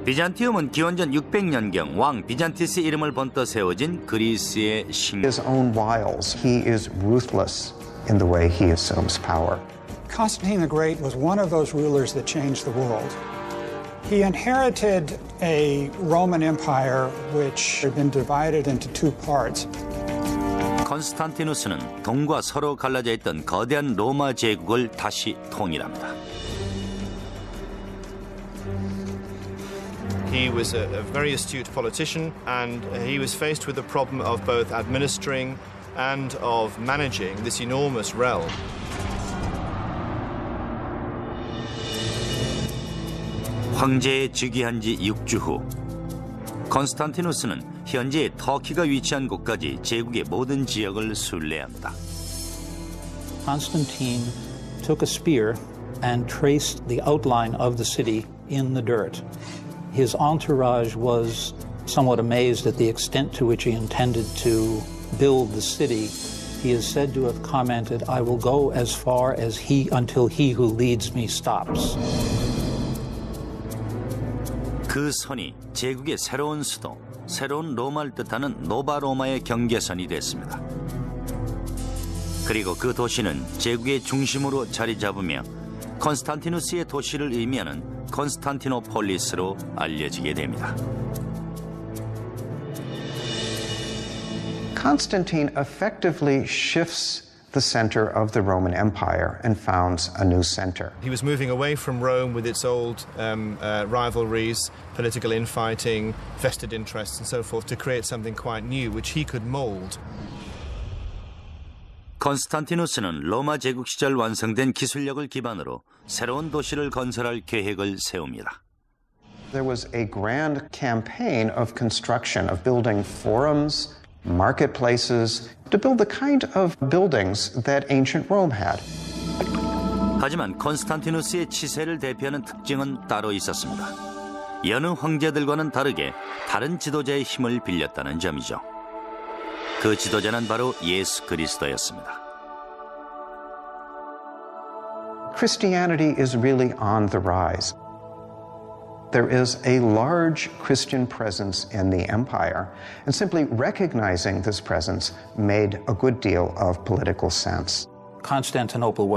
비잔티움은 기원전 600년경 왕 비잔티스 이름을 번떠 세워진 그리스의 His own wiles, he is ruthless in the way he assumes power. Constantine the Great was one of those rulers that changed the world. He inherited a Roman Empire which had been divided into two parts. 컨스탄티누스는 동과 서로 갈라져 있던 거대한 로마 제국을 다시 통일합니다. He was a very astute politician, and he was faced with the problem of both administering and of managing this enormous realm. 황제에 즉위한 지 6주 후 컨스탄티누스는 현재 터키가 위치한 곳까지 제국의 모든 지역을 순례합니다. Constantine took a spear and traced the outline of the city in the dirt. His entourage was somewhat amazed at the extent to which he intended to build the city. He is said to have commented, "I will go as far as until he who leads me stops." 그 선이 제국의 새로운 수도, 새로운 로마를 뜻하는 노바로마의 경계선이 됐습니다. 그리고 그 도시는 제국의 중심으로 자리 잡으며 컨스탄티누스의 도시를 의미하는 컨스탄티노폴리스로 알려지게 됩니다. Constantine effectively shifts the center of the Roman Empire and founds a new center. He was moving away from Rome with its old rivalries, political infighting, vested interests and so forth to create something quite new which he could mold. 컨스탄티누스는 로마 제국 시절 완성된 기술력을 기반으로 새로운 도시를 건설할 계획을 세웁니다. There was a grand campaign of construction, of building forums, marketplaces, to build the kind of buildings that ancient Rome had. 하지만 컨스탄티누스의 치세를 대표하는 특징은 따로 있었습니다. 여느 황제들과는 다르게 다른 지도자의 힘을 빌렸다는 점이죠. 그 지도자는 바로 예수 그리스도였습니다. Christianity is really on the rise. There is a large Christian presence in the empire, and simply recognizing this presence made a good deal of political sense. Constantinople was